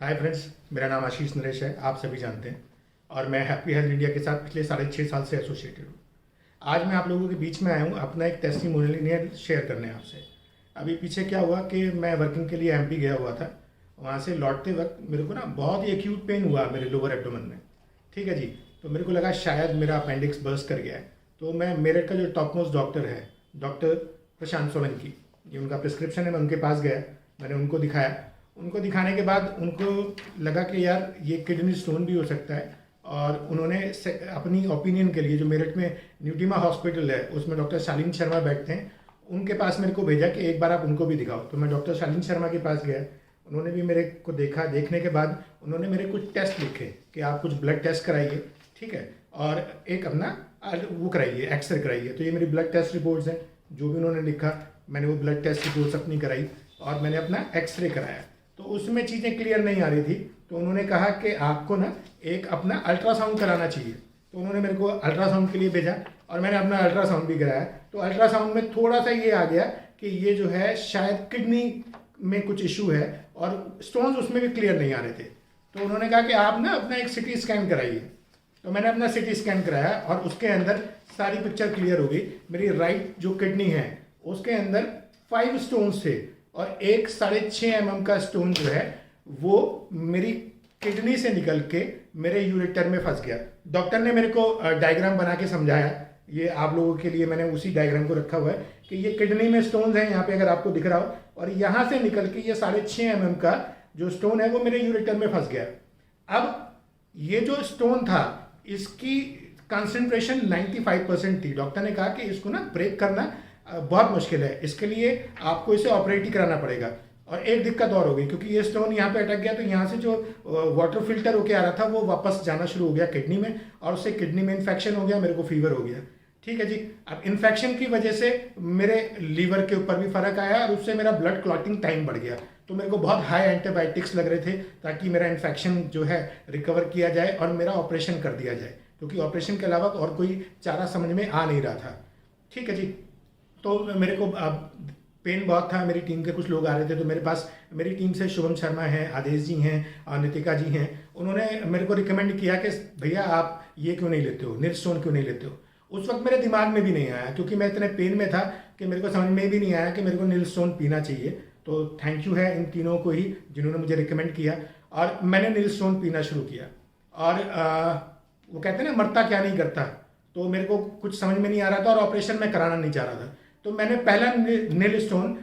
Hi friends, मेरा नाम आशीष नरेश है। आप सभी जानते हैं और मैं हैप्पी हेल्थ इंडिया के साथ पिछले 6.5 साल से एसोसिएटेड हूँ। आज मैं आप लोगों के बीच में आया हूँ अपना एक टेस्टिमोनियल शेयर करने आपसे। अभी पीछे क्या हुआ कि मैं वर्किंग के लिए एमपी गया हुआ था। वहाँ से लौटते वक्त मेरे को ना बहुत ही एक्यूट पेन हुआ मेरे लोअर एब्डोमेन में। ठीक है जी। तो मेरे को लगा शायद मेरा अपेंडिक्स बर्स्ट कर गया है। तो मैं मेरठ का जो टॉप मोस्ट डॉक्टर है, डॉक्टर प्रशांत सोलंकी, ये उनका प्रिस्क्रिप्शन है, मैं उनके पास गया। मैंने उनको दिखाया। उनको दिखाने के बाद उनको लगा कि यार ये किडनी स्टोन भी हो सकता है, और उन्होंने अपनी ओपिनियन के लिए, जो मेरठ में न्यूटीमा हॉस्पिटल है उसमें डॉक्टर शालीन शर्मा बैठते हैं, उनके पास मेरे को भेजा कि एक बार आप उनको भी दिखाओ। तो मैं डॉक्टर शालीन शर्मा के पास गया। उन्होंने भी मेरे को देखा। देखने के बाद उन्होंने मेरे कुछ टेस्ट लिखे कि आप कुछ ब्लड टेस्ट कराइए, ठीक है, और एक अपना वो कराइए, एक्सरे कराइए। तो ये मेरी ब्लड टेस्ट रिपोर्ट्स हैं, जो भी उन्होंने लिखा। मैंने वो ब्लड टेस्ट रिपोर्ट्स अपनी कराई और मैंने अपना एक्सरे कराया। तो उसमें चीज़ें क्लियर नहीं आ रही थी। तो उन्होंने कहा कि आपको ना एक अपना अल्ट्रासाउंड कराना चाहिए। तो उन्होंने मेरे को अल्ट्रासाउंड के लिए भेजा और मैंने अपना अल्ट्रासाउंड भी कराया। तो अल्ट्रासाउंड में थोड़ा सा ये आ गया कि ये जो है शायद किडनी में कुछ इशू है, और स्टोन्स उसमें भी क्लियर नहीं आ रहे थे। तो उन्होंने कहा कि आप ना अपना एक सिटी स्कैन कराइए। तो मैंने अपना सिटी स्कैन कराया और उसके अंदर सारी पिक्चर क्लियर हो गई। मेरी राइट जो किडनी है उसके अंदर 5 स्टोन्स थे, और एक 6.5 mm का स्टोन जो है वो मेरी किडनी से निकल के मेरे यूरेटर में फंस गया। डॉक्टर ने मेरे को डायग्राम बना के समझाया। ये आप लोगों के लिए मैंने उसी डायग्राम को रखा हुआ है कि ये किडनी में स्टोन्स हैं, यहाँ पे अगर आपको दिख रहा हो, और यहाँ से निकल के ये 6.5 mm का जो स्टोन है वो मेरे यूरेटर में फंस गया। अब ये जो स्टोन था इसकी कंसंट्रेशन 95% थी। डॉक्टर ने कहा कि इसको ना ब्रेक करना बहुत मुश्किल है, इसके लिए आपको इसे ऑपरेट ही कराना पड़ेगा। और एक दिक्कत और हो गई, क्योंकि ये स्टोन यहाँ पे अटक गया तो यहाँ से जो वाटर फिल्टर होके आ रहा था वो वापस जाना शुरू हो गया किडनी में, और उससे किडनी में इन्फेक्शन हो गया, मेरे को फीवर हो गया। ठीक है जी। अब इन्फेक्शन की वजह से मेरे लीवर के ऊपर भी फर्क आया और उससे मेरा ब्लड क्लॉटिंग टाइम बढ़ गया। तो मेरे को बहुत हाई एंटीबायोटिक्स लग रहे थे ताकि मेरा इन्फेक्शन जो है रिकवर किया जाए और मेरा ऑपरेशन कर दिया जाए, क्योंकि ऑपरेशन के अलावा और कोई चारा समझ में आ नहीं रहा था। ठीक है जी। तो मेरे को पेन बहुत था। मेरी टीम के कुछ लोग आ रहे थे, तो मेरे पास मेरी टीम से शुभम शर्मा हैं, आदेश जी हैं और नितिका जी हैं। उन्होंने मेरे को रिकमेंड किया कि भैया आप ये क्यों नहीं लेते हो, नील स्टोन क्यों नहीं लेते हो। उस वक्त मेरे दिमाग में भी नहीं आया, क्योंकि मैं इतने पेन में था कि मेरे को समझ में भी नहीं आया कि मेरे को नील स्टोन पीना चाहिए। तो थैंक यू है इन तीनों को ही जिन्होंने मुझे रिकमेंड किया, और मैंने नील स्टोन पीना शुरू किया। और वो कहते हैं ना, मरता क्या नहीं करता। तो मेरे को कुछ समझ में नहीं आ रहा था और ऑपरेशन में कराना नहीं चाह रहा था। तो मैंने पहला नील स्टोन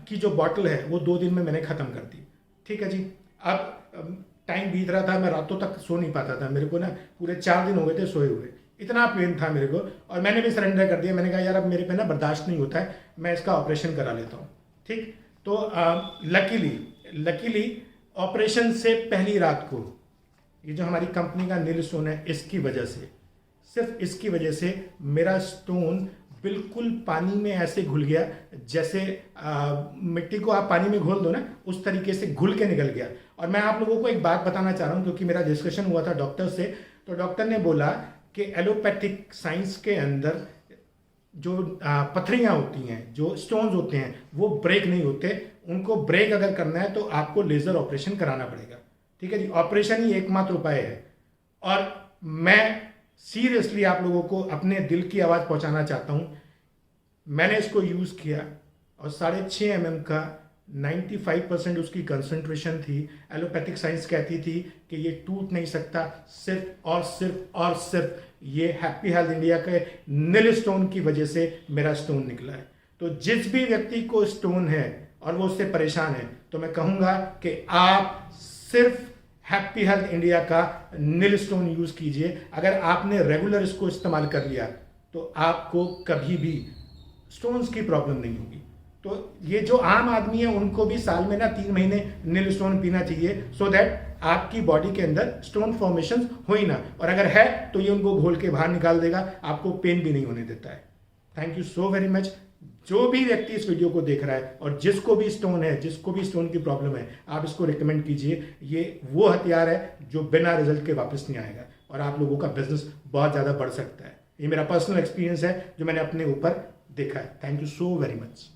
की जो बॉटल है वो 2 दिन में मैंने ख़त्म कर दी। ठीक है जी। अब टाइम बीत रहा था, मैं रातों तक सो नहीं पाता था। मेरे को ना पूरे 4 दिन हो गए थे सोए हुए, इतना पेन था मेरे को। और मैंने भी सरेंडर कर दिया। मैंने कहा यार अब मेरे पे ना बर्दाश्त नहीं होता है, मैं इसका ऑपरेशन करा लेता हूँ। ठीक। तो लकीली ऑपरेशन से पहली रात को ये जो हमारी कंपनी का नील स्टोन है, इसकी वजह से, सिर्फ इसकी वजह से मेरा स्टोन बिल्कुल पानी में ऐसे घुल गया जैसे मिट्टी को आप पानी में घोल दो ना, उस तरीके से घुल के निकल गया। और मैं आप लोगों को एक बात बताना चाह रहा हूँ, क्योंकि मेरा डिस्कशन हुआ था डॉक्टर से। तो डॉक्टर ने बोला कि एलोपैथिक साइंस के अंदर जो पथरियाँ होती हैं, जो स्टोन्स होते हैं, वो ब्रेक नहीं होते। उनको ब्रेक अगर करना है तो आपको लेज़र ऑपरेशन कराना पड़ेगा। ठीक है जी। ऑपरेशन ही एकमात्र उपाय है। और मैं सीरियसली आप लोगों को अपने दिल की आवाज़ पहुंचाना चाहता हूं। मैंने इसको यूज़ किया और 6.5 mm का 95% उसकी कंसंट्रेशन थी। एलोपैथिक साइंस कहती थी कि ये टूट नहीं सकता, सिर्फ और सिर्फ ये हैप्पी हेल्थ इंडिया के नील स्टोन की वजह से मेरा स्टोन निकला है। तो जिस भी व्यक्ति को स्टोन है और वो उससे परेशान है, तो मैं कहूँगा कि आप सिर्फ हैप्पी हेल्थ इंडिया का नील स्टोन यूज कीजिए। अगर आपने रेगुलर इसको इस्तेमाल कर लिया तो आपको कभी भी स्टोन्स की प्रॉब्लम नहीं होगी। तो ये जो आम आदमी है उनको भी साल में ना 3 महीने नील स्टोन पीना चाहिए, सो दैट आपकी बॉडी के अंदर स्टोन फॉर्मेशन हो ही ना। और अगर है तो ये उनको घोल के बाहर निकाल देगा, आपको पेन भी नहीं होने देता है। Thank you so very much. जो भी व्यक्ति इस वीडियो को देख रहा है और जिसको भी स्टोन है, जिसको भी स्टोन की प्रॉब्लम है, आप इसको रिकमेंड कीजिए। ये वो हथियार है जो बिना रिजल्ट के वापस नहीं आएगा और आप लोगों का बिजनेस बहुत ज़्यादा बढ़ सकता है। ये मेरा पर्सनल एक्सपीरियंस है जो मैंने अपने ऊपर देखा है। Thank you so very much.